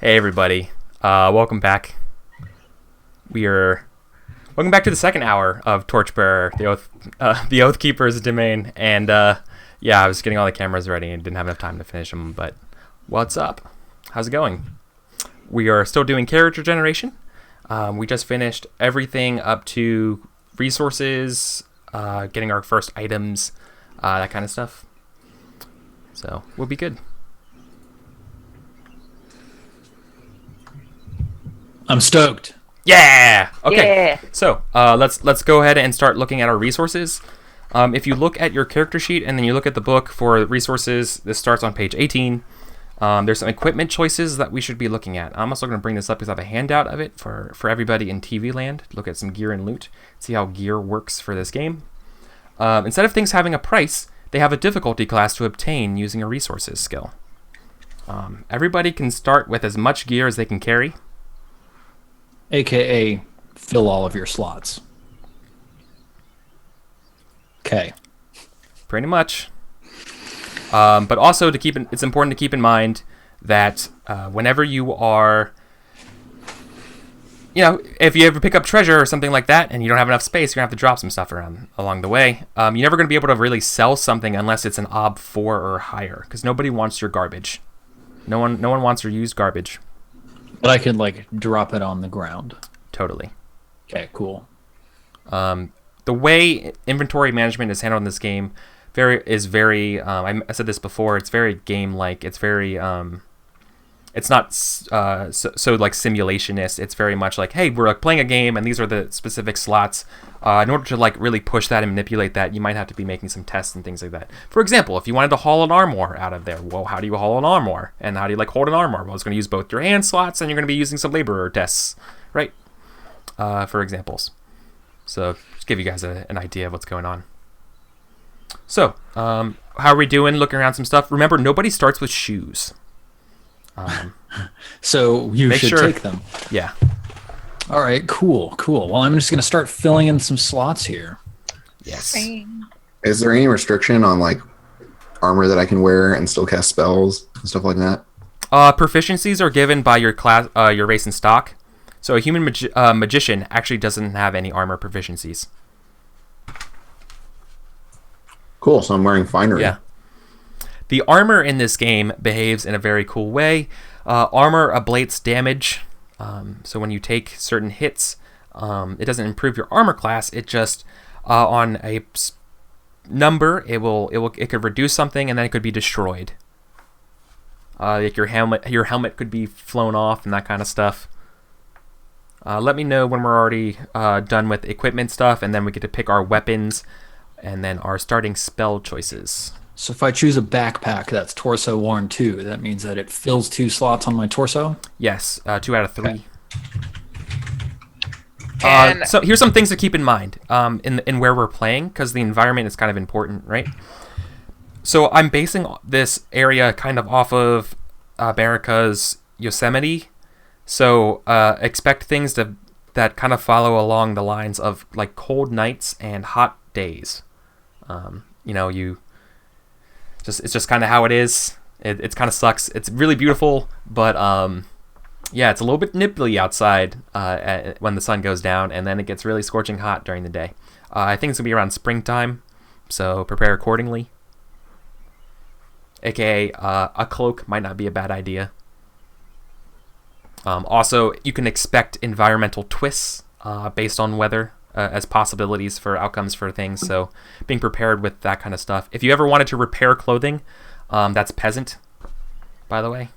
Hey everybody, welcome back. Welcome back to the second hour of Torchbearer, the Oathkeeper's Demesne, and yeah, I was getting all the cameras ready and didn't have enough time to finish them. But what's up? How's it going? We are still doing character generation. We just finished everything up to resources, getting our first items, that kind of stuff. So we'll be good. I'm stoked. Yeah. Okay. Yeah. So let's go ahead and start looking at our resources. If you look at your character sheet and then you look at the book for resources, this starts on page 18. There's some equipment choices that we should be looking at. I'm also going to bring this up because I have a handout of it for everybody in TV land. Look at some gear and loot. See how gear works for this game. Instead of things having a price, they have a difficulty class to obtain using a resources skill. Everybody can start with as much gear as they can carry. AKA fill all of your slots. Okay. Pretty much. But also it's important to keep in mind that whenever you are, if you ever pick up treasure or something like that and you don't have enough space, you're going to have to drop some stuff around along the way. You're never going to be able to really sell something unless it's an OB 4 or higher, because nobody wants your garbage. No one wants your used garbage. But I could, drop it on the ground. Totally. Okay, cool. The way inventory management is handled in this game is very. I said this before. It's very game-like. It's very. It's not so simulationist. It's very much like, hey, we're playing a game, and these are the specific slots. In order to really push that and manipulate that, you might have to be making some tests and things like that. For example, if you wanted to haul an armor out of there, well, how do you haul an armor? And how do you hold an armor? Well, it's going to use both your hand slots, and you're going to be using some laborer tests, right? For examples. So just give you guys an idea of what's going on. So, how are we doing? Looking around some stuff. Remember, nobody starts with shoes. So you should take them. Yeah. All right, cool. Well, I'm just going to start filling in some slots here. Yes. Is there any restriction on armor that I can wear and still cast spells and stuff like that? Proficiencies are given by your class, your race and stock. So a human magician actually doesn't have any armor proficiencies. Cool. So I'm wearing finery. Yeah. The armor in this game behaves in a very cool way. Armor ablates damage. So when you take certain hits, it doesn't improve your armor class. It just on a number, it could reduce something and then it could be destroyed. Like your helmet could be flown off and that kind of stuff. Let me know when we're already done with equipment stuff, and then we get to pick our weapons and then our starting spell choices. So if I choose a backpack that's torso worn 2, that means that it fills 2 slots on my torso? Yes, 2 out of 3. Okay. So here's some things to keep in mind in where we're playing, because the environment is kind of important, right? So I'm basing this area kind of off of America's Yosemite. So expect things that kind of follow along the lines of cold nights and hot days. It's just kind of how it is. It kind of sucks. It's really beautiful, but yeah, it's a little bit nipply outside when the sun goes down, and then it gets really scorching hot during the day. I think it's gonna be around springtime, so prepare accordingly. AKA a cloak might not be a bad idea. Also, you can expect environmental twists based on weather as possibilities for outcomes for things, so being prepared with that kind of stuff. If you ever wanted to repair clothing, that's peasant, by the way.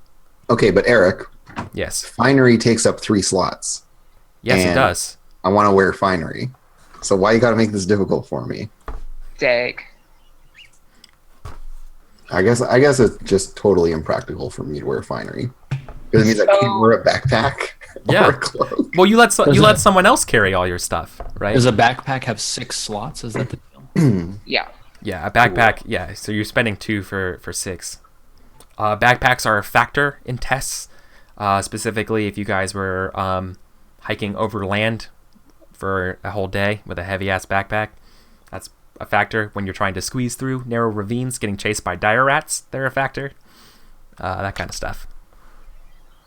Okay, but Eric. Yes. Finery takes up 3 slots. Yes, it does. I want to wear finery. So why you got to make this difficult for me? Dag. I guess it's just totally impractical for me to wear finery. Because it means I can't wear a backpack or a cloak. Well, you let someone else carry all your stuff, right? Does a backpack have 6 slots? Is that the deal? Yeah. Yeah, a backpack. Cool. Yeah, so you're spending 2 for 6. Backpacks are a factor in tests, specifically if you guys were hiking overland for a whole day with a heavy-ass backpack. That's a factor. When you're trying to squeeze through narrow ravines, getting chased by dire rats, they're a factor. That kind of stuff.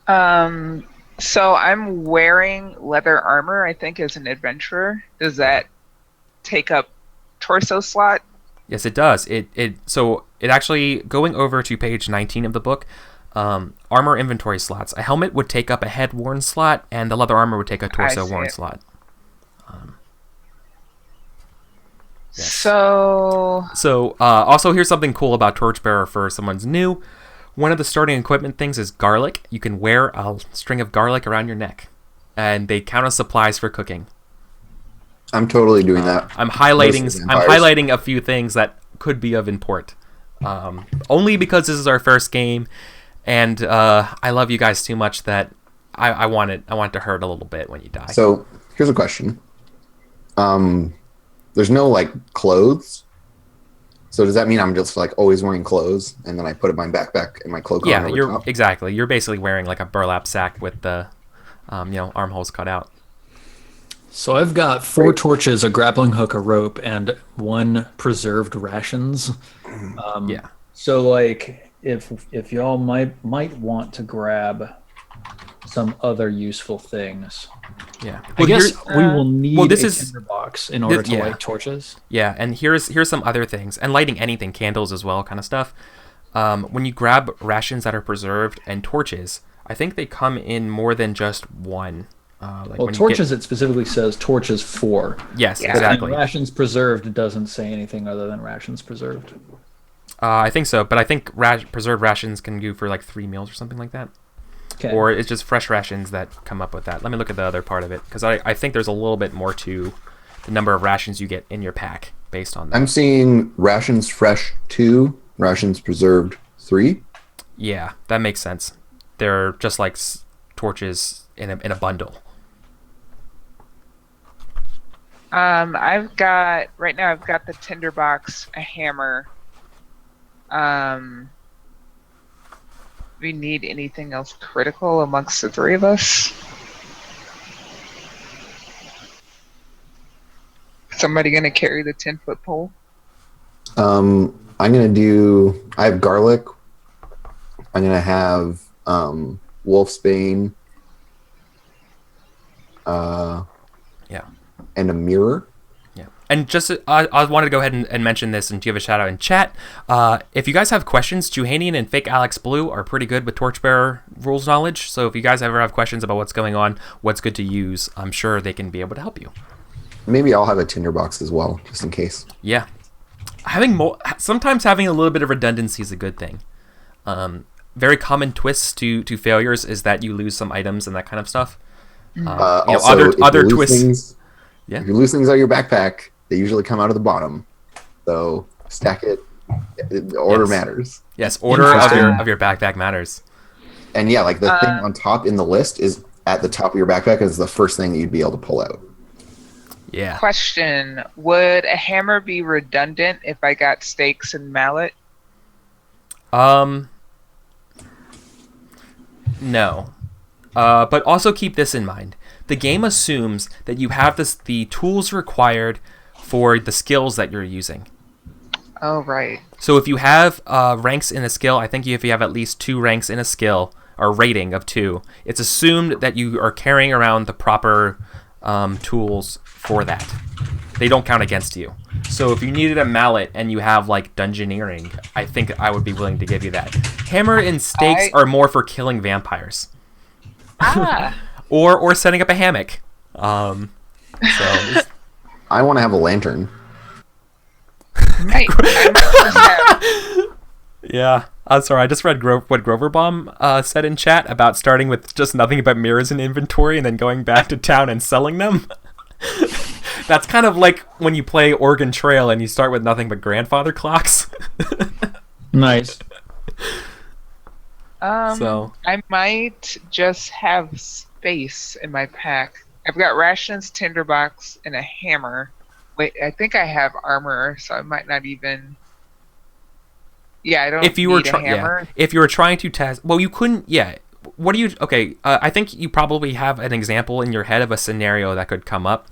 So I'm wearing leather armor, I think, as an adventurer. Does that take up torso slot? Yes, it does. So it actually, going over to page 19 of the book, armor inventory slots. A helmet would take up a head worn slot, and the leather armor would take a torso worn slot. Yes. So also here's something cool about Torchbearer for someone's new. One of the starting equipment things is garlic. You can wear a string of garlic around your neck, and they count as supplies for cooking. I'm totally doing that. I'm highlighting a few things that could be of import. Only because this is our first game, and I love you guys too much that I want it to hurt a little bit when you die. So here's a question. There's no like clothes. So does that mean I'm just like always wearing clothes, and then I put my backpack and my cloak on? Yeah, you're basically wearing like a burlap sack with the armholes cut out. So I've got 4 torches, a grappling hook, a rope, and 1 preserved rations. Yeah. So like if y'all might want to grab some other useful things. Yeah. I guess we will need a is tinderbox in order to light torches. Yeah, and here's some other things, and lighting anything, candles as well, kind of stuff. When you grab rations that are preserved and torches, I think they come in more than just one. Torches, it specifically says torches 4. Yes, Yeah. exactly. And rations preserved doesn't say anything other than rations preserved. I think so, but I think preserved rations can do for like 3 meals or something like that. Okay. Or it's just fresh rations that come up with that. Let me look at the other part of it, because I think there's a little bit more to the number of rations you get in your pack based on that. I'm seeing rations fresh 2, rations preserved 3. Yeah, that makes sense. They're just like torches in a bundle. I've got the tinderbox, a hammer. We need anything else critical amongst the 3 of us? Somebody gonna carry the 10-foot pole? I have garlic. I'm gonna have wolfsbane. And a mirror. Yeah. And just I wanted to go ahead and mention this and give a shout out in chat. If you guys have questions, Juhanian and Fake Alex Blue are pretty good with Torchbearer rules knowledge. So if you guys ever have questions about what's going on, what's good to use, I'm sure they can be able to help you. Maybe I'll have a tinderbox as well, just in case. Yeah. Sometimes having a little bit of redundancy is a good thing. Very common twists to failures is that you lose some items and that kind of stuff. Also, other twists. If you lose things out of your backpack, they usually come out of the bottom. So stack it. The order matters. Yes, order of your backpack matters. And yeah, like the thing on top in the list is at the top of your backpack is the first thing that you'd be able to pull out. Yeah. Question: would a hammer be redundant if I got stakes and mallet? No. But also keep this in mind. The game assumes that you have the tools required for the skills that you're using. Oh, right. So if you have ranks in a skill, I think if you have at least 2 ranks in a skill, or rating of 2, it's assumed that you are carrying around the proper tools for that. They don't count against you. So if you needed a mallet and you have like dungeoneering, I think I would be willing to give you that. Hammer and stakes are more for killing vampires. Or setting up a hammock. I want to have a lantern. Right. Yeah. I'm sorry, I just read what Groverbomb said in chat about starting with just nothing but mirrors in inventory and then going back to town and selling them. That's kind of like when you play Oregon Trail and you start with nothing but grandfather clocks. Nice. I might just have space in my pack. I've got rations, tinderbox, and a hammer. Wait, I think I have armor, so I might not even. Yeah, I don't need a hammer. Yeah. If you were trying to test, well, you couldn't. Yeah. What do you? Okay, I think you probably have an example in your head of a scenario that could come up.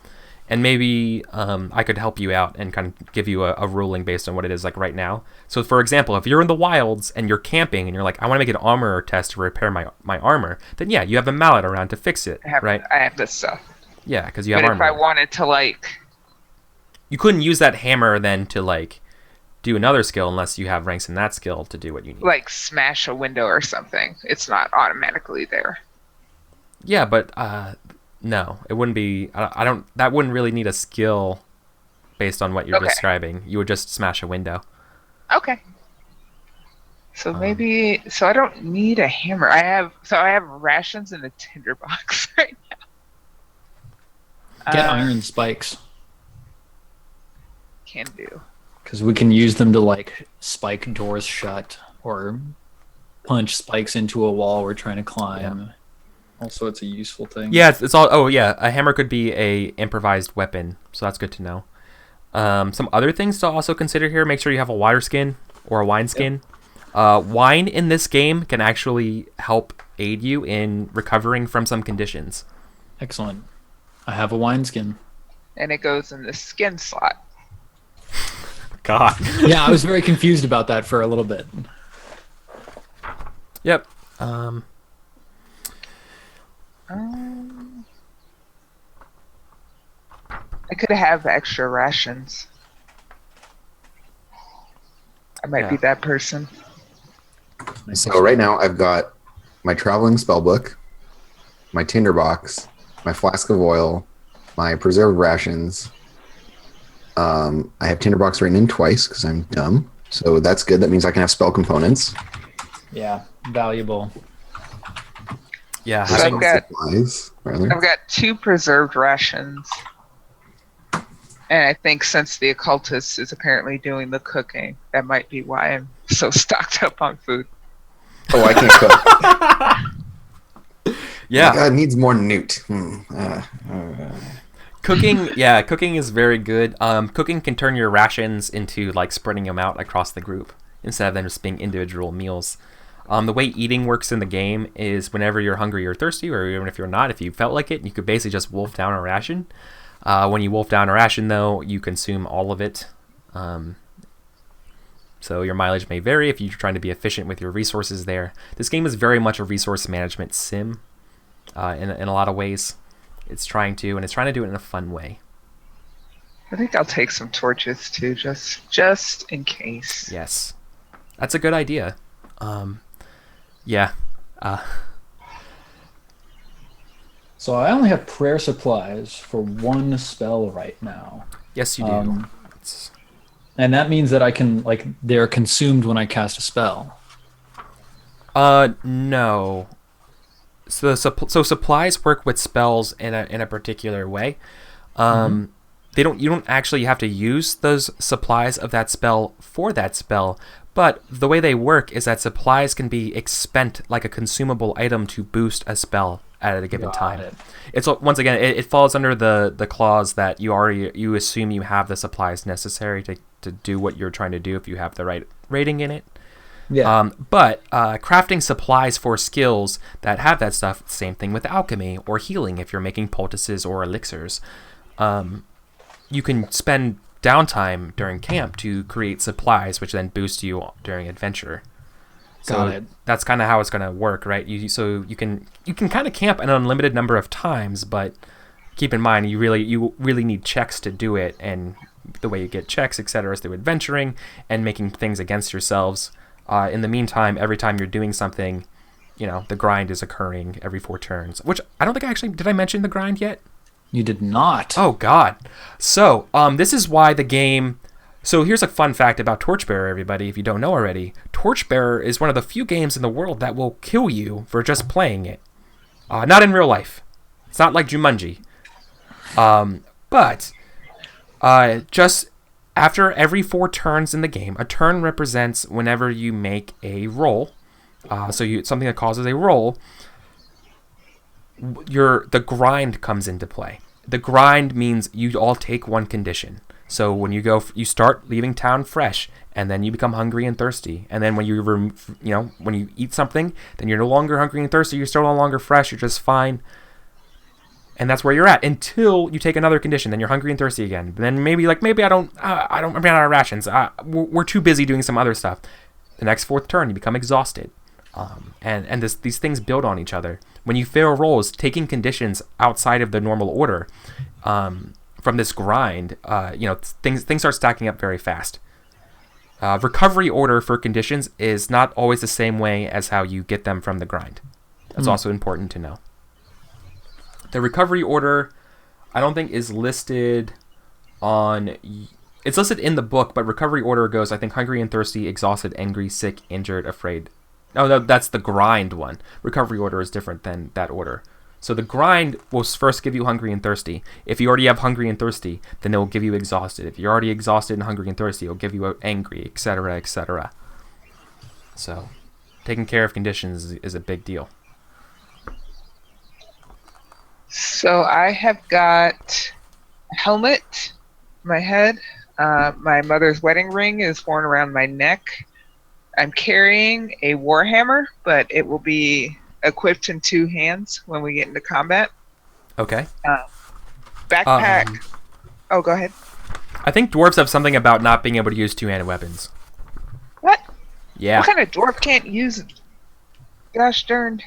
and maybe I could help you out and kind of give you a ruling based on what it is like right now. So, for example, if you're in the wilds and you're camping and you're like, I want to make an armor test to repair my armor, then yeah, you have a mallet around to fix it, right? I have this stuff. Yeah, because you have But armor. if I wanted to, like... You couldn't use that hammer then to, like, do another skill unless you have ranks in that skill to do what you need. Like, smash a window or something. It's not automatically there. Yeah, but no, it wouldn't be. I don't. That wouldn't really need a skill based on what you're describing. You would just smash a window. Okay. So maybe. So I don't need a hammer. I have rations in a tinderbox right now. Get iron spikes. Can do. Because we can use them to like spike doors shut or punch spikes into a wall we're trying to climb. Yeah. Also, it's a useful thing. Yeah, it's all. Oh, yeah, a hammer could be a improvised weapon, so that's good to know. Some other things to also consider here: make sure you have a water skin or a wine skin. Yep. Wine in this game can actually help aid you in recovering from some conditions. Excellent. I have a wine skin, and it goes in the skin slot. God. Yeah, I was very confused about that for a little bit. Yep. I could have extra rations. I might be that person. So right now I've got my traveling spellbook, my tinderbox, my flask of oil, my preserved rations. I have tinderbox written in twice because I'm dumb. So that's good. That means I can have spell components. Yeah, valuable. Yeah, so I've got 2 preserved rations. And I think since the occultist is apparently doing the cooking, that might be why I'm so stocked up on food. Oh, I can't cook. Yeah. God, needs more newt. Cooking is very good. Cooking can turn your rations into like spreading them out across the group instead of them just being individual meals. The way eating works in the game is whenever you're hungry or thirsty, or even if you're not, if you felt like it, you could basically just wolf down a ration. When you wolf down a ration, though, you consume all of it. So your mileage may vary if you're trying to be efficient with your resources there. This game is very much a resource management sim in a lot of ways. It's trying to do it in a fun way. I think I'll take some torches, too, just in case. Yes. That's a good idea. Yeah. So I only have prayer supplies for 1 spell right now. Yes, you do. And that means that I can, like, they're consumed when I cast a spell. No. So supplies work with spells in a particular way. You don't actually have to use those supplies of that spell for that spell, but the way they work is that supplies can be expent like a consumable item to boost a spell at a given time. It's once again it falls under the clause that you assume you have the supplies necessary to do what you're trying to do if you have the right rating in it. Yeah. But crafting supplies for skills that have that stuff, same thing with alchemy or healing if you're making poultices or elixirs. You can spend downtime during camp to create supplies, which then boost you during adventure. So that's kind of how it's going to work, right? You can kind of camp an unlimited number of times, but keep in mind you really need checks to do it, and the way you get checks, etc., is through adventuring and making things against yourselves. In the meantime, every time you're doing something, the grind is occurring every 4 turns. Which I don't think did I mention the grind yet? You did not. Oh, God. So, this is why the game... So, here's a fun fact about Torchbearer, everybody, if you don't know already. Torchbearer is one of the few games in the world that will kill you for just playing it. Not in real life. It's not like Jumanji. But, just after every 4 turns in the game, a turn represents whenever you make a roll. Something that causes a roll... the grind comes into play. The grind means you all take 1 condition. So when you start leaving town fresh, and then you become hungry and thirsty. And then when when you eat something, then you're no longer hungry and thirsty. You're still no longer fresh. You're just fine. And that's where you're at until you take another condition. Then you're hungry and thirsty again. Then maybe I don't I'm running out of rations. We're too busy doing some other stuff. The next fourth turn, you become exhausted. And these things build on each other. When you fail rolls, taking conditions outside of the normal order, from this grind, things start stacking up very fast. Recovery order for conditions is not always the same way as how you get them from the grind. That's also important to know. The recovery order, I don't think is listed on... It's listed in the book, but recovery order goes, I think, hungry and thirsty, exhausted, angry, sick, injured, afraid. No, that's the grind one. Recovery order is different than that order. So the grind will first give you hungry and thirsty. If you already have hungry and thirsty, then it will give you exhausted. If you're already exhausted and hungry and thirsty, it will give you angry, etc., etc. So taking care of conditions is a big deal. So I have got a helmet on my head. My mother's wedding ring is worn around my neck. I'm carrying a warhammer, but it will be equipped in 2 hands when we get into combat. Okay. Backpack. Oh, go ahead. I think dwarves have something about not being able to use 2-handed weapons. What? Yeah. What kind of dwarf can't use... Gosh darn.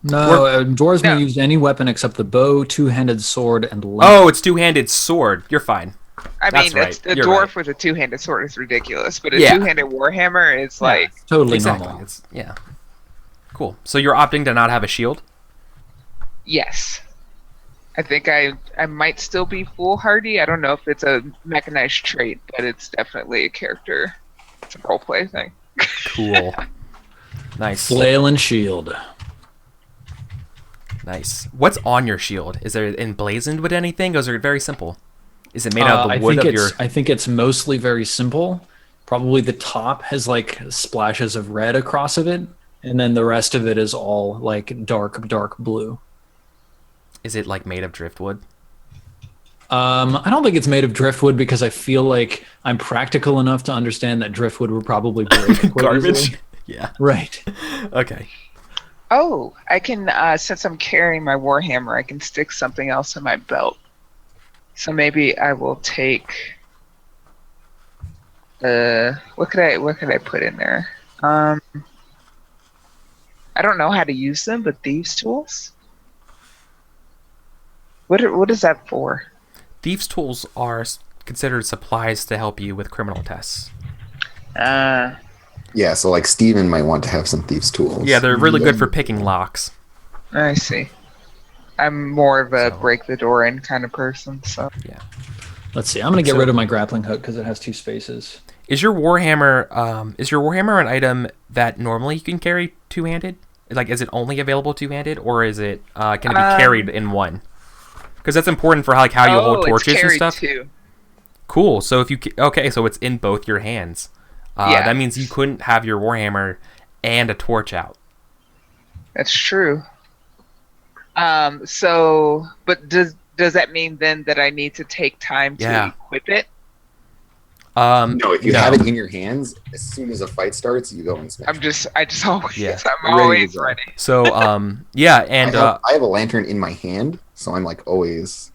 No, dwarves may use any weapon except the bow, 2-handed sword, and lance. Oh, it's 2-handed sword. You're fine. I That's mean, right. a You're dwarf right. with a 2-handed sword is ridiculous, but a Yeah. 2-handed warhammer is like... Totally Exactly. normal. It's cool. So you're opting to not have a shield? Yes. I think I might still be foolhardy. I don't know if it's a mechanized trait, but it's definitely a character. It's a roleplay thing. Cool. Nice. Flail and shield. Nice. What's on your shield? Is it emblazoned with anything? Or is it very simple? Is it made out of the wood of your... I think it's mostly very simple. Probably the top has like splashes of red across of it, and then the rest of it is all like dark blue. Is it like made of driftwood? I don't think it's made of driftwood because I feel like I'm practical enough to understand that driftwood would probably break quite Garbage? easily. Yeah. Right. Okay. Oh, I can, since I'm carrying my warhammer, I can stick something else in my belt. So maybe I will take... what could I put in there? I don't know how to use them, but Thieves Tools? What is that for? Thieves' tools are considered supplies to help you with criminal tests. Yeah, so like Steven might want to have some thieves' tools. Yeah, they're really good for picking locks. I see. I'm more of a break the door in kind of person, so... Yeah. Let's see. I'm going to get rid of my grappling hook because it has 2 spaces. Is your warhammer an item that normally you can carry 2-handed? Like, is it only available 2-handed, or is it can it be carried in one? Because that's important for how you hold torches it's and carried stuff. Too. Cool. So if you so it's in both your hands. Yeah. That means you couldn't have your warhammer and a torch out. That's true. But does that mean then that I need to take time to equip it? No, if you have it in your hands, as soon as a fight starts, you go and smash. I just always, Yeah. I'm always ready. So, and I have a lantern in my hand, so I'm like always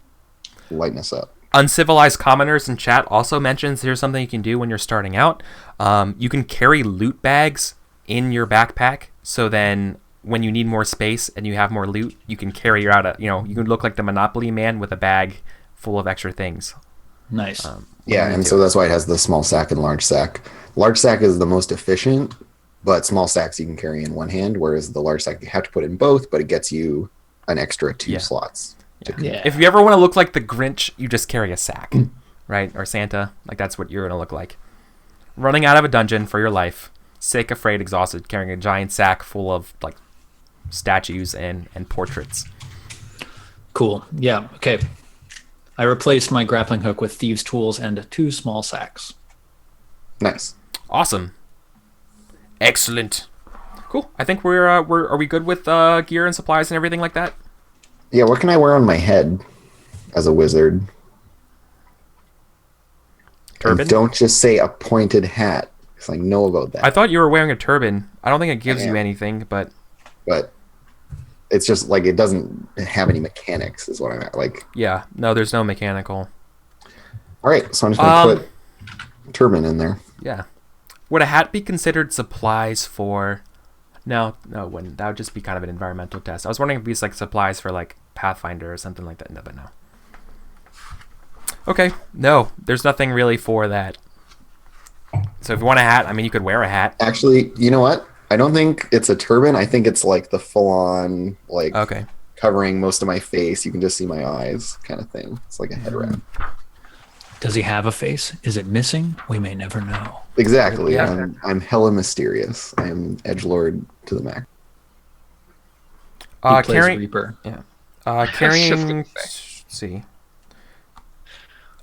lighting us up. Uncivilized Commoners in chat also mentions here's something you can do when you're starting out. You can carry loot bags in your backpack, so then when you need more space and you have more loot, you can carry you can look like the Monopoly man with a bag full of extra things. Nice. Yeah, and so that's why it has the small sack and large sack. Large sack is the most efficient, but small sacks you can carry in one hand, whereas the large sack you have to put in both, but it gets you an extra 2 slots. Yeah. If you ever want to look like the Grinch, you just carry a sack, right? Or Santa. Like, that's what you're going to look like. Running out of a dungeon for your life, sick, afraid, exhausted, carrying a giant sack full of, like, statues and portraits. Cool. Yeah. Okay. I replaced my grappling hook with Thieves' Tools and 2 small sacks. Nice. Awesome. Excellent. Cool. I think are we good with gear and supplies and everything like that? Yeah, what can I wear on my head as a wizard? Turban? And don't just say a pointed hat, because I know about that. I thought you were wearing a turban. I don't think it gives you anything, but... It's just like it doesn't have any mechanics, is what I'm at. Like, Yeah, no, there's no mechanical. all right, so I'm just gonna put turban in there. Yeah. Would a hat be considered supplies for... No, it wouldn't. That would just be kind of an environmental test. I was wondering if it's like supplies for like Pathfinder or something like that. No, but no. Okay, no, there's nothing really for that. So if you want a hat, I mean, you could wear a hat. Actually, you know what? I don't think it's a turban. I think it's like the full-on, like, Okay. covering most of my face. You can just see my eyes kind of thing. It's like a head wrap. Does he have a face? Is it missing? We may never know. Exactly. Yeah. I'm hella mysterious. I am edgelord to the max. He plays Carrying... Reaper. Yeah. Carrying... Just Let's see.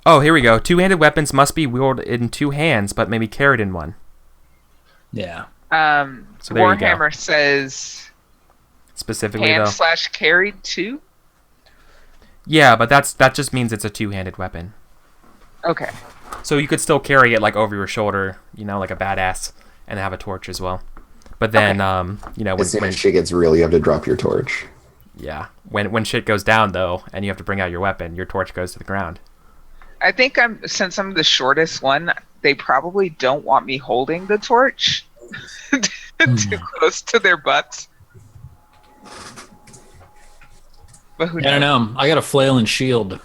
Oh, here we go. Two-handed weapons must be wielded in two hands, but may be carried in one. Yeah. So there you go. Warhammer says Specifically, hand though. / carried too. Yeah, but that just means it's a two-handed weapon. Okay. So you could still carry it like over your shoulder, you know, like a badass, and have a torch as well. But then, you know, As soon as shit gets real, you have to drop your torch. yeah, when shit goes down though, and you have to bring out your weapon, your torch goes to the ground. I think since I'm the shortest one, they probably don't want me holding the torch too close to their butts. But who I don't know. I got a flail and shield.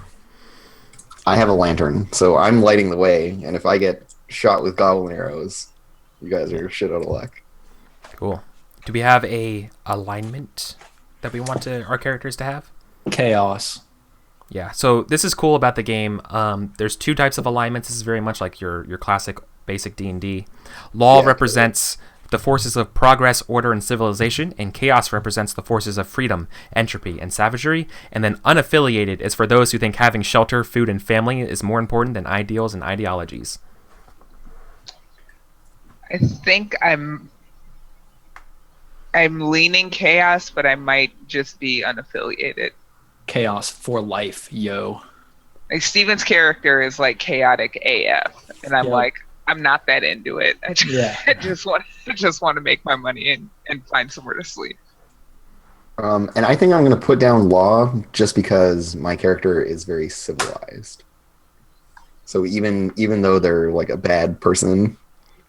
I have a lantern, so I'm lighting the way, and if I get shot with goblin arrows, you guys are shit out of luck. Cool. Do we have a alignment that we want our characters to have? Chaos. Yeah. So this is cool about the game. There's two types of alignments. This is very much like your classic basic D&D. Law represents the forces of progress, order, and civilization, and chaos represents the forces of freedom, entropy, and savagery. And then unaffiliated is for those who think having shelter, food, and family is more important than ideals and ideologies. I think I'm leaning chaos, but I might just be unaffiliated. Chaos for life, yo. Like Steven's character is like chaotic AF, and I'm like, I'm not that into it. I just want to make my money and find somewhere to sleep. And I think I'm going to put down law just because my character is very civilized. So even though they're like a bad person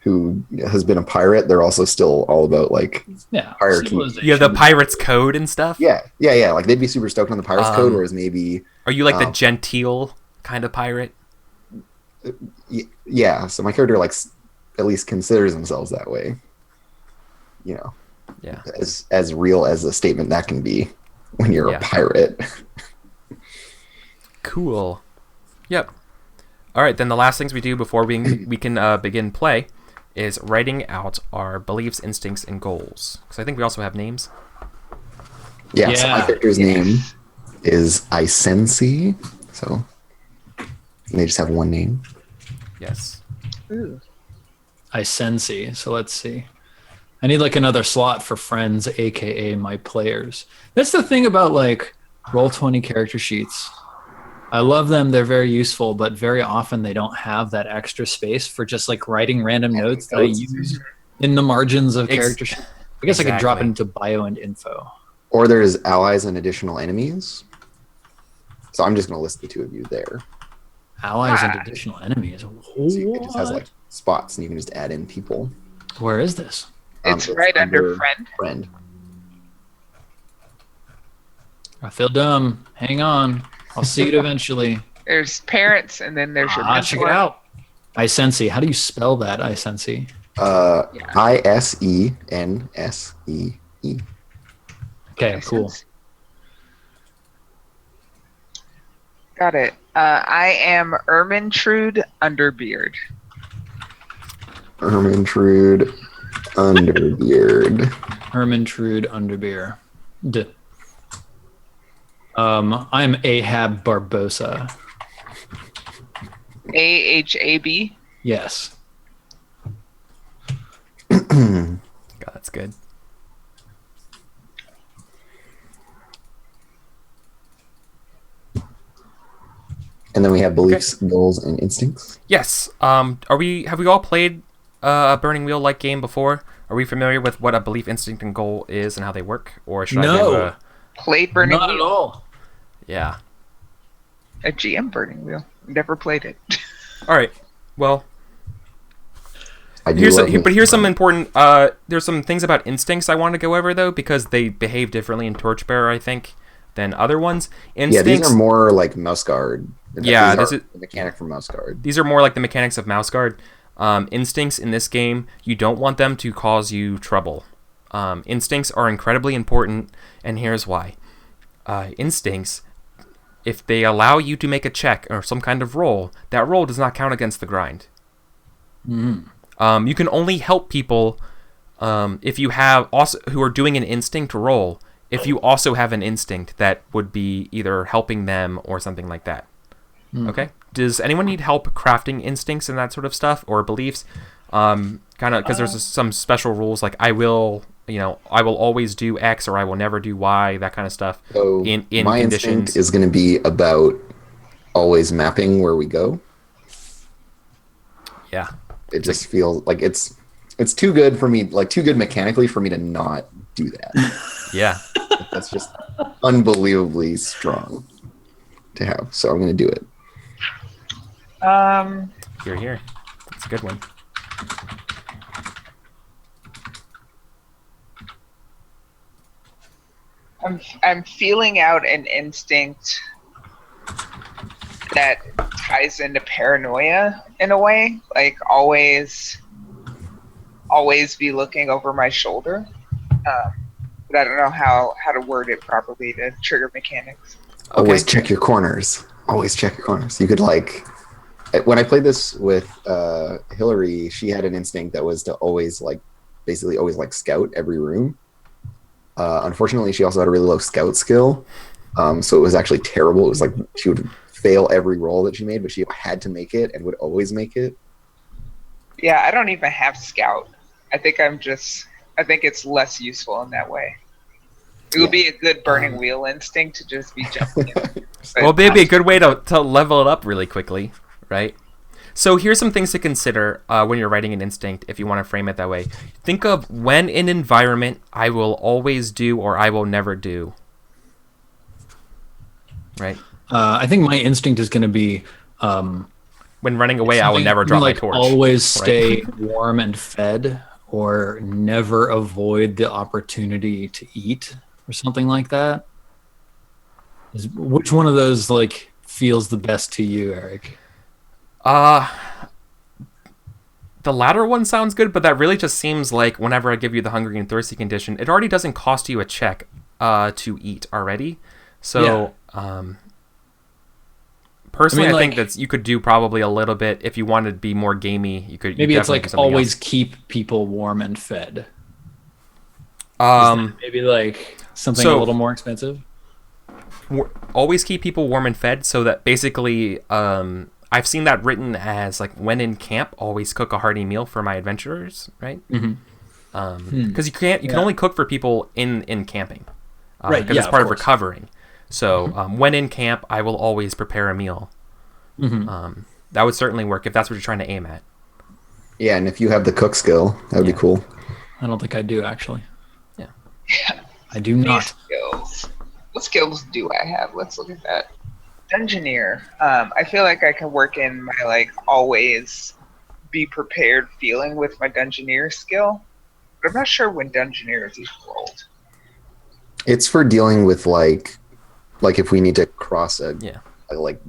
who has been a pirate, they're also still all about like hierarchy. You have the pirate's code and stuff? Yeah. Like they'd be super stoked on the pirate's code, whereas maybe... Are you like the genteel kind of pirate? Yeah, so my character like at least considers themselves that way. You know, yeah, as real as a statement that can be when you're a pirate. Cool. Yep. All right, then the last things we do before we can begin play is writing out our beliefs, instincts, and goals. Because I think we also have names. Yeah. So my character's name is Isensi. So they just have one name. Yes. Ooh. Isensi. So let's see. I need like another slot for friends, aka my players. That's the thing about like Roll20 character sheets. I love them. They're very useful, but very often they don't have that extra space for just like writing random notes that I use in the margins of character sheets. I guess I could drop it into bio and info. Or there's allies and additional enemies. So I'm just going to list the two of you there. Allies and additional enemies. So it just has like spots and you can just add in people. Where is this? It's right under friend. I feel dumb. Hang on. I'll see it eventually. There's parents and then there's your mentor. Check it out. Isensi. How do you spell that, Isensi? Isense. Okay, cool. Got it. I am Ermintrude Underbeard. Ermintrude Underbeard. Ermintrude Underbeard. I'm Ahab Barbosa. AHAB? Yes. God, that's good. And then we have beliefs, goals, and instincts. Yes. Have we all played a Burning Wheel like game before? Are we familiar with what a belief, instinct, and goal is and how they work? Or should I do Played Burning Not Wheel. at all. Yeah. A GM Burning Wheel. Never played it. All right. Well, I do here's love me here's some some important. There's some things about instincts I want to go over though, because they behave differently in Torchbearer, I think, than other ones. Yeah, Instincts. these are more like Mouse Guard. Yeah, These this are is- the mechanic from Mouse Guard. These are more like the mechanics of Mouse Guard. Instincts in this game, you don't want them to cause you trouble. Instincts are incredibly important, and here's why. Instincts, if they allow you to make a check or some kind of roll, that roll does not count against the grind. You can only help people if you have also who are doing an instinct roll. If you also have an instinct that would be either helping them or something like that. Okay. Does anyone need help crafting instincts and that sort of stuff or beliefs? Kind of because there's some special rules like I will always do X or I will never do Y, that kind of stuff. So in my conditions. instinct is going to be about always mapping where we go. Yeah. It just feels like it's too good for me, like too good mechanically for me to not do that. Yeah. That's just unbelievably strong to have. So I'm going to do it. Here. It's a good one. I'm feeling out an instinct that ties into paranoia in a way, like always be looking over my shoulder. But I don't know how to word it properly to trigger mechanics. Always check your corners. Always check your corners. You could when I played this with Hillary, she had an instinct that was to always basically always scout every room. Unfortunately, she also had a really low scout skill, so it was actually terrible. It was like she would fail every roll that she made, but she had to make it and would always make it. Yeah, I don't even have scout. I think it's less useful in that way. It would be a good burning wheel instinct to just be jumping in. Well, it'd be a good way to level it up really quickly, right? So here's some things to consider when you're writing an instinct, if you want to frame it that way. Think of when in environment I will always do or I will never do. Right? I think my instinct is going to be when running away, I will never drop my torch. Always stay warm and fed, or never avoid the opportunity to eat, or something like that. Which one of those feels the best to you, Eric? The latter one sounds good, but that really just seems like whenever I give you the hungry and thirsty condition, it already doesn't cost you a check to eat already. So, personally, I think that you could do probably a little bit if you wanted to be more gamey. You could maybe it's always else. Keep people warm and fed. Maybe something a little more expensive. Always keep people warm and fed, so that basically, I've seen that written as when in camp, always cook a hearty meal for my adventurers, right? Because you can only cook for people in camping, right? Because it's part of recovering. So when in camp, I will always prepare a meal. That would certainly work if that's what you're trying to aim at. Yeah, and if you have the cook skill, that would be cool. I don't think I do, actually. Yeah. I do not. Skills. What skills do I have? Let's look at that. Dungeoneer. I feel like I can work in my always be prepared feeling with my Dungeoneer skill, but I'm not sure when Dungeoneer is even rolled. It's for dealing with if we need to cross a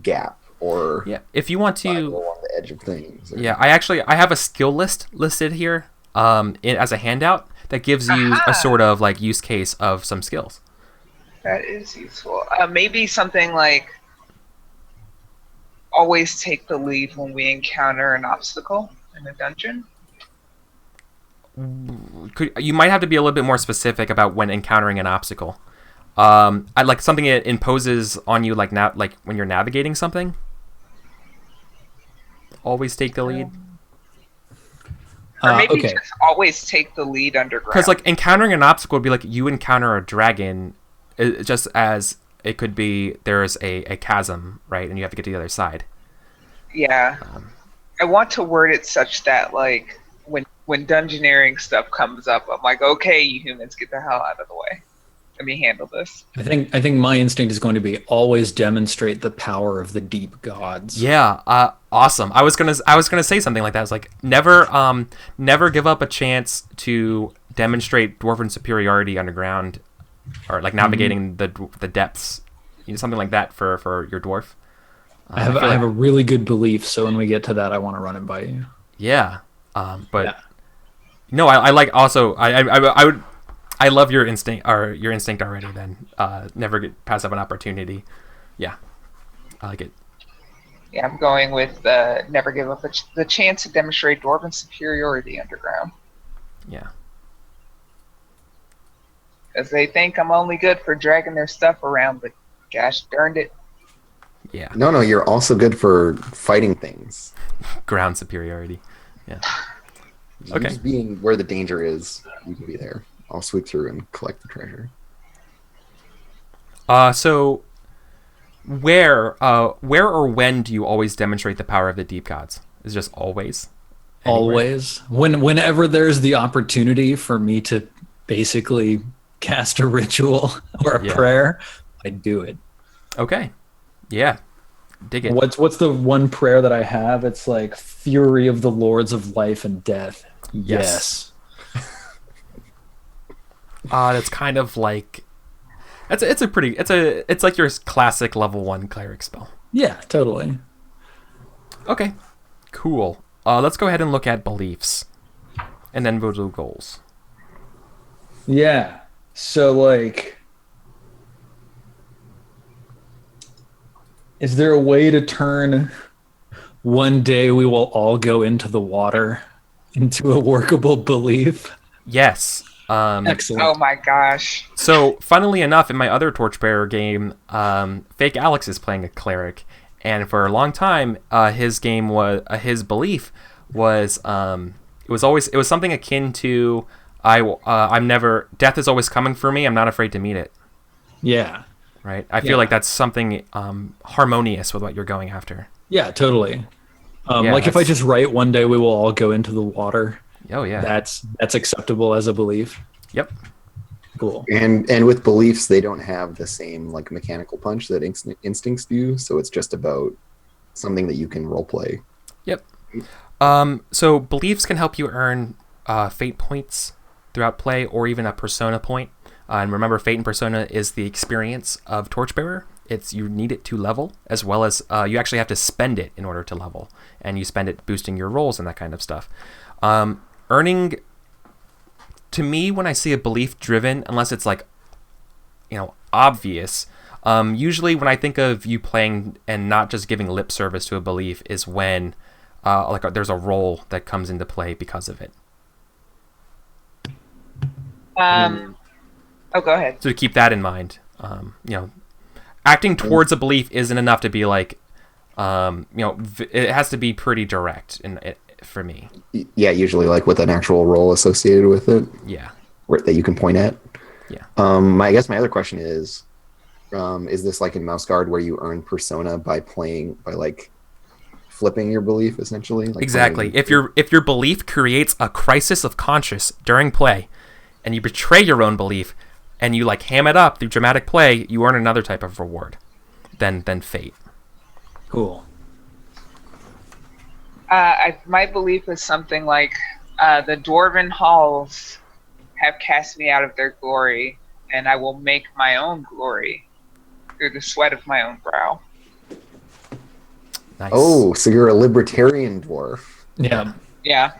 gap or if you want to on the edge of things. I have a skill list listed here as a handout that gives you a sort of use case of some skills. That is useful. Maybe something like always take the lead when we encounter an obstacle in a dungeon. You might have to be a little bit more specific about when encountering an obstacle. I'd like something that imposes on you when you're navigating something. Always take the lead. Or maybe just always take the lead underground. Because encountering an obstacle would be you encounter a dragon, just as it could be there's a chasm, right, and you have to get to the other side. Yeah, I want to word it such that when dungeoneering stuff comes up, I'm okay, you humans, get the hell out of the way. let me handle this. I think my instinct is going to be always demonstrate the power of the deep gods. Yeah, awesome. I was gonna say something like that. It's like never give up a chance to demonstrate dwarven superiority underground, or like navigating the depths, something like that for your dwarf. I have a really good belief, so when we get to that, I want to run it by you. Yeah, no, I like also I love your instinct already. Then never pass up an opportunity. Yeah, I like it. Yeah, I'm going with never give up the chance to demonstrate dwarven superiority underground. Yeah. Because they think I'm only good for dragging their stuff around, but gosh darned it. Yeah. No, you're also good for fighting things. Ground superiority. Yeah. Okay. Just being where the danger is, you can be there. I'll sweep through and collect the treasure. So where or when do you always demonstrate the power of the deep gods? Is it just always? Anywhere? Always. Whenever there's the opportunity for me to basically cast a ritual or a prayer, I do it. Okay. Yeah. Dig it. What's the one prayer that I have? It's like fury of the lords of life and death. Yes. That's kind of like it's like your classic level 1 cleric spell. Yeah, totally. Okay. Cool. Let's go ahead and look at beliefs. And then we'll do goals. Yeah. So like, is there a way to turn one day we will all go into the water into a workable belief? Yes. Excellent. Oh my gosh. So, funnily enough, in my other Torchbearer game, Fake Alex is playing a cleric, and for a long time, his belief was it was something akin to death is always coming for me. I'm not afraid to meet it. Yeah. Right. I feel like that's something harmonious with what you're going after. Yeah, totally. If I just write one day we will all go into the water. Oh yeah. That's acceptable as a belief. Yep. Cool. And with beliefs, they don't have the same like mechanical punch that instincts do. So it's just about something that you can role play. Yep. So beliefs can help you earn fate points throughout play, or even a persona point. And remember, fate and persona is the experience of Torchbearer. You need it to level, as well as you actually have to spend it in order to level, and you spend it boosting your rolls and that kind of stuff. Earning, to me, when I see a belief driven, unless it's like, obvious, usually when I think of you playing and not just giving lip service to a belief is when there's a role that comes into play because of it. Oh, go ahead. So to keep that in mind, acting towards a belief isn't enough to be like, it has to be pretty direct for me. Yeah, usually like with an actual role associated with it. Yeah. That you can point at. Yeah. I guess my other question is this like in Mouse Guard where you earn persona by flipping your belief essentially? Like exactly. If your belief creates a crisis of conscience during play, and you betray your own belief, and you like ham it up through dramatic play, you earn another type of reward than fate. Cool. My belief is something like the dwarven halls have cast me out of their glory, and I will make my own glory through the sweat of my own brow. Nice. Oh, so you're a libertarian dwarf. Yeah. Yeah.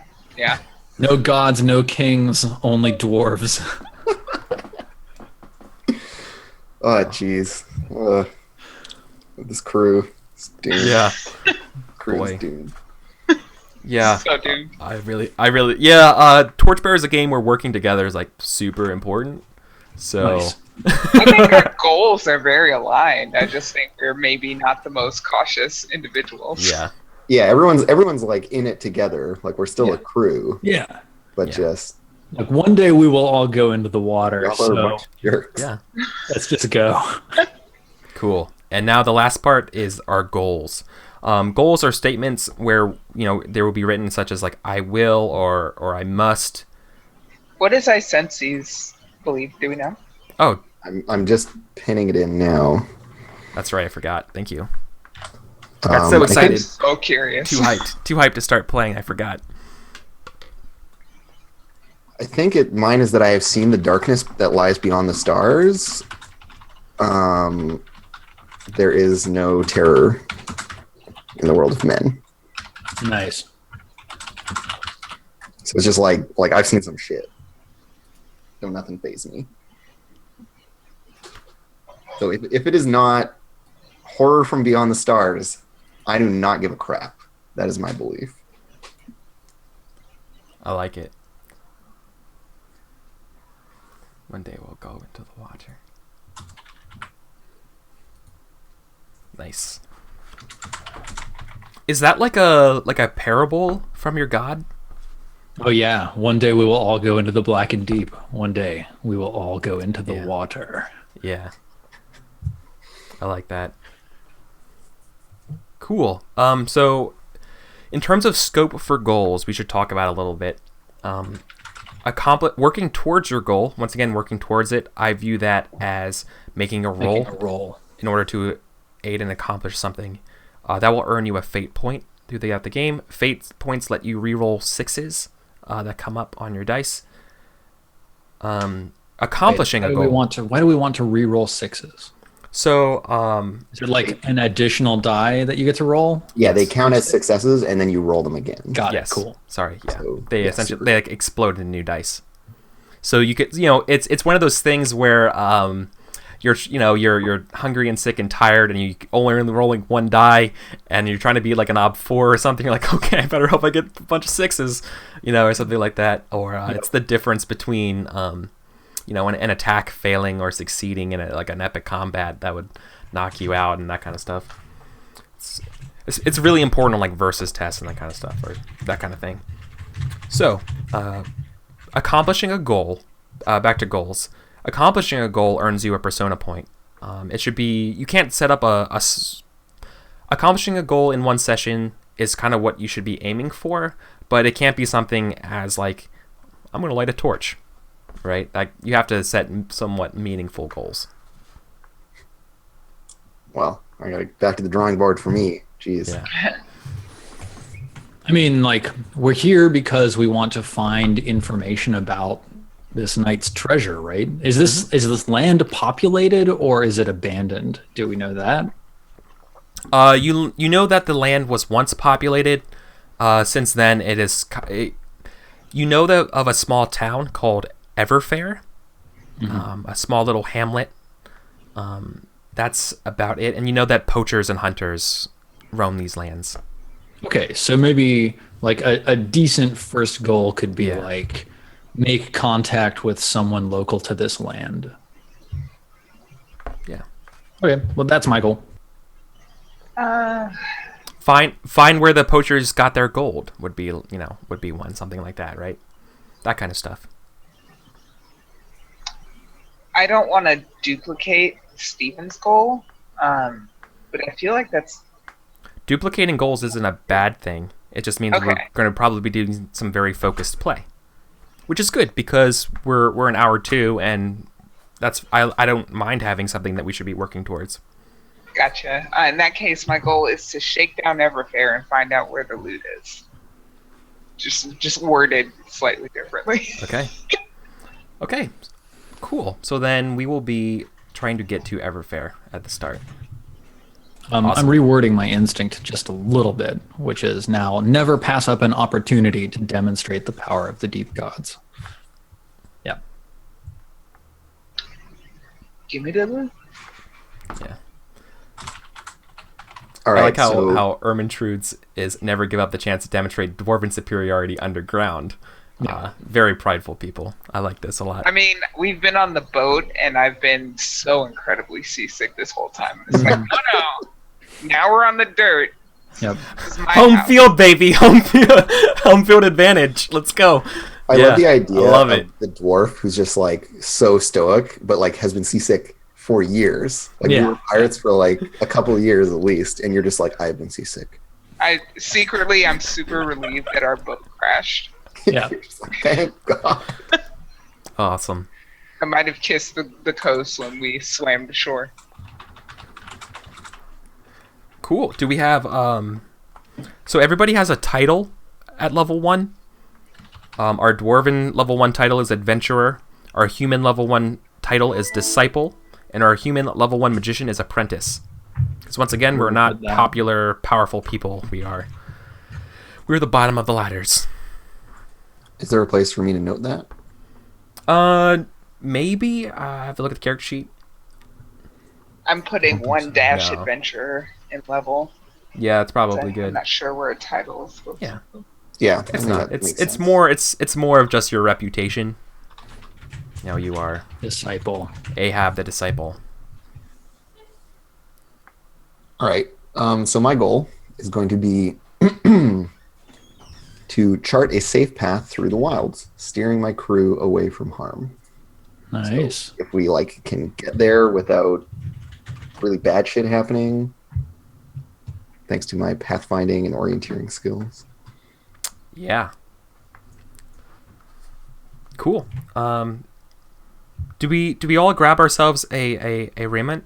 No gods, no kings, only dwarves. Oh, jeez. This crew is doomed. Yeah. Crew Boy. is doomed. Yeah. So doomed. I really yeah, Torchbearer is a game where working together is like super important. So Nice. I think our goals are very aligned. I just think we're maybe not the most cautious individuals. yeah. Yeah, everyone's like in it together. Like we're still a crew, Yeah. but Yeah. just Like one day we will all go into the water. y'all are a So bunch of jerks. Yeah. let's just go. Cool. And now the last part is our goals. Goals are statements where there will be written such as like I will or I must. What is I Sensi's belief? Do we know? Oh, I'm just pinning it in now. That's right, I forgot. Thank you. I got so I excited. think- So curious. Too hyped to start playing. I forgot. I think mine is that I have seen the darkness that lies beyond the stars. There is no terror in the world of men. Nice. So it's just like I've seen some shit. So nothing faze me. So if it is not horror from beyond the stars, I do not give a crap. That is my belief. I like it. One day we'll go into the water. Nice. Is that like a parable from your god? Oh yeah, one day we will all go into the black and deep. One day we will all go into the Yeah. water. Yeah. I like that. Cool. So in terms of scope for goals, we should talk about a little bit. Working towards your goal, once again, working towards it, I view that as making a roll in order to aid and accomplish something. That will earn you a fate point throughout the game. Fate points let you reroll 6s that come up on your dice. Accomplishing a goal. Why do we want to reroll 6s? So, Is there like an additional die that you get to roll? Yeah, they count as successes and then you roll them again. Got yes, it. Cool. Sorry, yeah. So, They yeah, essentially super. they like explode in new dice. So you could, it's one of those things where you're hungry and sick and tired, and you only rolling one die, and you're trying to be like an ob 4 or something. You're like, okay, I better hope I get a bunch of 6s, or something like that. Or it's the difference between an attack failing or succeeding in an epic combat that would knock you out and that kind of stuff. It's really important on like versus tests and that kind of stuff, or that kind of thing. So, accomplishing a goal, back to goals. Accomplishing a goal earns you a persona point. It should be, you can't set up accomplishing a goal in one session is kind of what you should be aiming for, but it can't be something as like, I'm going to light a torch, right? Like, you have to set somewhat meaningful goals. Well, I got to back to the drawing board for me. Jeez. Yeah. I mean, like, we're here because we want to find information about this knight's treasure, right? Is this land populated or is it abandoned? Do we know that? You know that the land was once populated. Since then, it is. You know of a small town called Everfair, a small little hamlet. That's about it. And you know that poachers and hunters roam these lands. Okay, so maybe like a decent first goal could be like make contact with someone local to this land. Yeah. Okay, well that's my goal. Find where the poachers got their gold would be one, something like that, right? That kind of stuff. I don't want to duplicate Steven's goal, but I feel like that's Duplicating goals isn't a bad thing. It just means we're going to probably be doing some very focused play, which is good because we're an hour 2, and I don't mind having something that we should be working towards. Gotcha. In that case, my goal is to shake down Everfair and find out where the loot is. Just worded slightly differently. Okay. Cool. So then we will be trying to get to Everfair at the start. I'm rewording my instinct just a little bit, which is now never pass up an opportunity to demonstrate the power of the deep gods. Yeah. Give me the loot. Yeah. All right. I like how so, Ermintrude's is never give up the chance to demonstrate dwarven superiority underground. Very prideful people. I like this a lot. I mean, we've been on the boat, and I've been so incredibly seasick this whole time. It's like, no. Now we're on the dirt. Yep. This is my Home house. field, baby. Home field advantage. Let's go. I love the idea love of it. the dwarf who's just like so stoic, but like has been seasick for years. Like you were pirates for like a couple of years at least, and you're just like, I've been seasick. I'm super relieved that our boat crashed. Yeah. You're just like, thank God. Awesome. I might have kissed the coast when we swam to shore. Cool. Do we have so everybody has a title at level 1? Our dwarven level 1 title is adventurer, our human level 1 title is disciple, and our human level 1 magician is apprentice. Because once again, we're not popular, powerful people. We're the bottom of the ladders. Is there a place for me to note that? Maybe I have to look at the character sheet. I'm putting 1 dash adventurer in level. Yeah, it's probably I'm good. not sure where a title is supposed to be. Yeah, It's not. It's more of just your reputation. Now you are Disciple. Ahab the disciple. All right. So my goal is going to be to chart a safe path through the wilds, steering my crew away from harm. Nice. So if we can get there without really bad shit happening, thanks to my pathfinding and orienteering skills. Yeah. Cool. Do we all grab ourselves a raiment?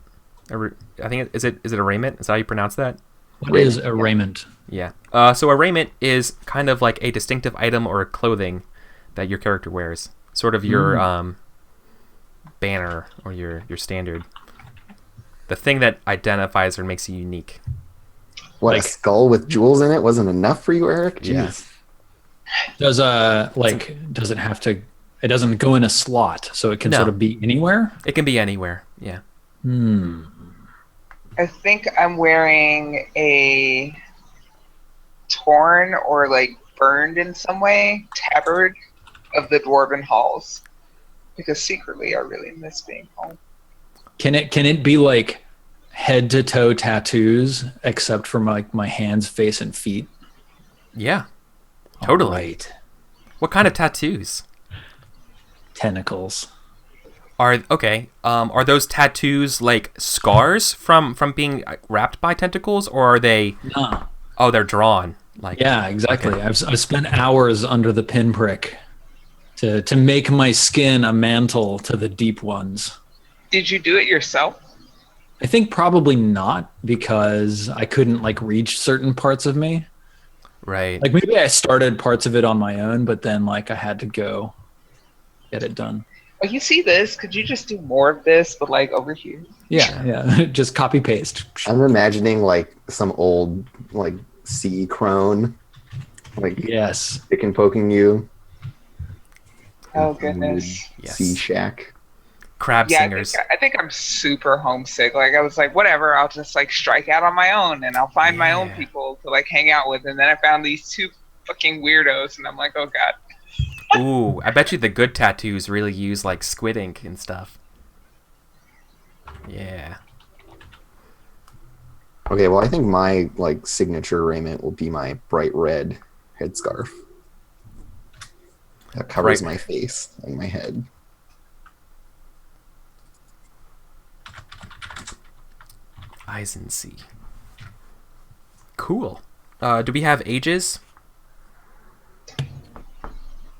I think is it a raiment? Is that how you pronounce that? What is a raiment? Yeah. So a raiment is kind of like a distinctive item or clothing that your character wears. Sort of your banner or your standard. The thing that identifies or makes you unique. What, a skull with jewels in it wasn't enough for you, Eric? Jeez. Yeah. Does it have to? It doesn't go in a slot, so it can sort of be anywhere. It can be anywhere. Yeah. I think I'm wearing a torn or burned in some way tabard of the Dwarven Halls, because secretly I really miss being home. Can it be head to toe tattoos except for my hands, face, and feet? Yeah. Totally. Right. What kind of tattoos? Tentacles. Are those tattoos scars from being wrapped by tentacles, or are they? No. Oh, they're drawn. Yeah, exactly. Okay. I've spent hours under the pinprick to make my skin a mantle to the deep ones. Did you do it yourself? I think probably not, because I couldn't reach certain parts of me. Right. Maybe I started parts of it on my own, but then I had to go get it done. You see this? Could you just do more of this, but over here? Yeah. Just copy paste. I'm imagining some old sea crone, yes, dick and poking you. Oh goodness. Yes. Sea shack. Crab singers. I think I'm super homesick. I was whatever, I'll just strike out on my own, and I'll find my own people to hang out with. And then I found these 2 fucking weirdos, and I'm like, oh god. Ooh, I bet you the good tattoos really use squid ink and stuff. Yeah. Okay, well I think my signature raiment will be my bright red headscarf. That covers my face and my head. Eyes and sea. Cool. Do we have ages?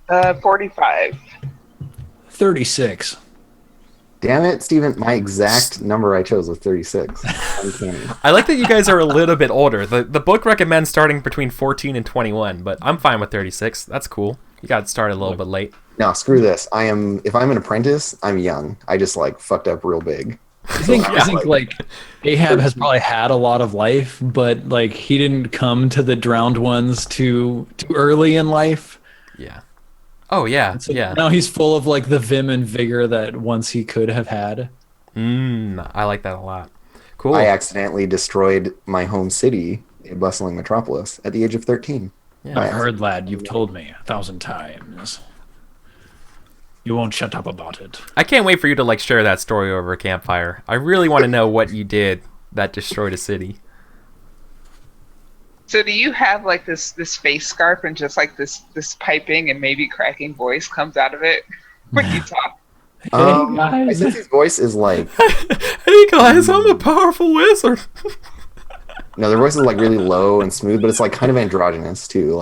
45. 36. Damn it, Steven, my exact number I chose was 36. Uncanny. I like that you guys are a little bit older. The book recommends starting between 14 and 21, but I'm fine with 36. That's cool. You got started a little bit late. No, screw this. If I'm an apprentice, I'm young. I just fucked up real big. I think Ahab has probably had a lot of life, but he didn't come to the drowned ones too early in life. Yeah. Oh yeah, so yeah. Now he's full of the vim and vigor that once he could have had. I like that a lot. Cool. I accidentally destroyed my home city, a bustling metropolis, at the age of 13. Yeah. I've heard, lad. You've told me 1,000 times. You won't shut up about it. I can't wait for you to share that story over a campfire. I really want to know what you did that destroyed a city. So do you have this face scarf and just this piping and maybe cracking voice comes out of it when you talk? I think his voice is hey guys, I'm a powerful wizard. No, their voice is really low and smooth, but it's kind of androgynous too.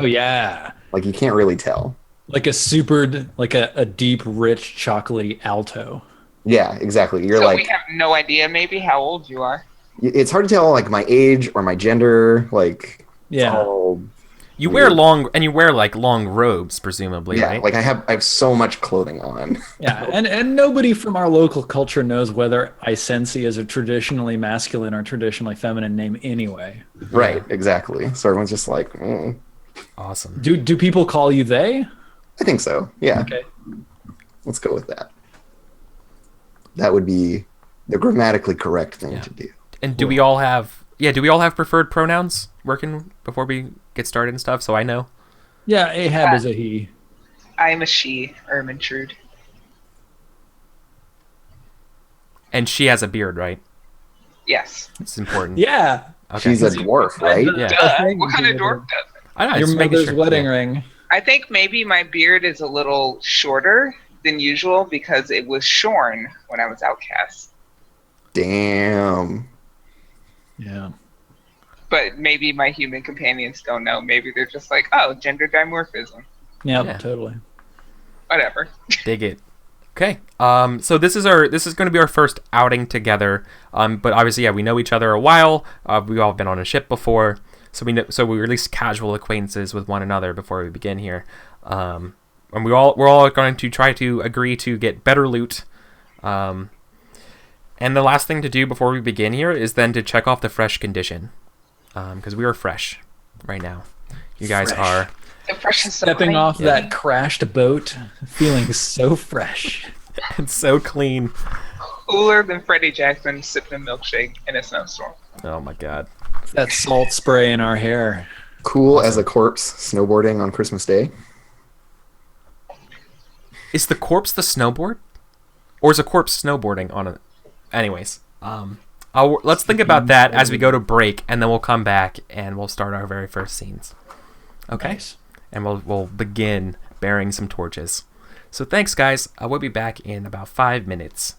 Oh yeah. You can't really tell. Like a super, like a deep, rich, chocolatey alto. Yeah, exactly. You're So like, we have no idea maybe how old you are. it's hard to tell like my age or my gender. Like, it's Yeah. all You weird. wear like long robes, presumably, Yeah, right? like I have so much clothing on. Yeah, and nobody from our local culture knows whether Isensi is a traditionally masculine or traditionally feminine name anyway. Right, exactly. So everyone's just like, Awesome. Do people call you they? I think so. Yeah, Okay. let's go with that. That would be the grammatically correct thing to do. And do we all have preferred pronouns working before we get started and stuff? So I know. Yeah, Ahab is a he. I'm a she, Ermintrude. And she has a beard, right? Yes. It's important. Yeah. Okay. She's a dwarf, right? Yeah. Duh. What kind of dwarf does it? I know. Your just making mother's sure. wedding Yeah. ring. I think maybe my beard is a little shorter than usual because it was shorn when I was outcast. Damn. Yeah. But maybe my human companions don't know. Maybe they're just like, oh, gender dimorphism. Yep, Yeah. totally. Whatever. Dig it. Okay. So this is going to be our first outing together. But obviously, yeah, we know each other a while. We've all been on a ship before, so we're at least casual acquaintances with one another before we begin here. And we're all going to try to agree to get better loot. And the last thing to do before we begin here is then to check off the fresh condition, because we are fresh right now. You guys Fresh. are. The precious Stepping supply. off that crashed boat, feeling so fresh. It's so clean. Cooler than Freddie Jackson sipping a milkshake in a snowstorm. Oh my god. That salt spray in our hair. Cool as a corpse snowboarding on Christmas Day. Is the corpse the snowboard, or is a corpse snowboarding on a? Anyways, let's think about that as we go to break, and then we'll come back and we'll start our very first scenes. Okay, Nice. and we'll begin bearing some torches. So thanks, guys. We'll be back in about 5 minutes.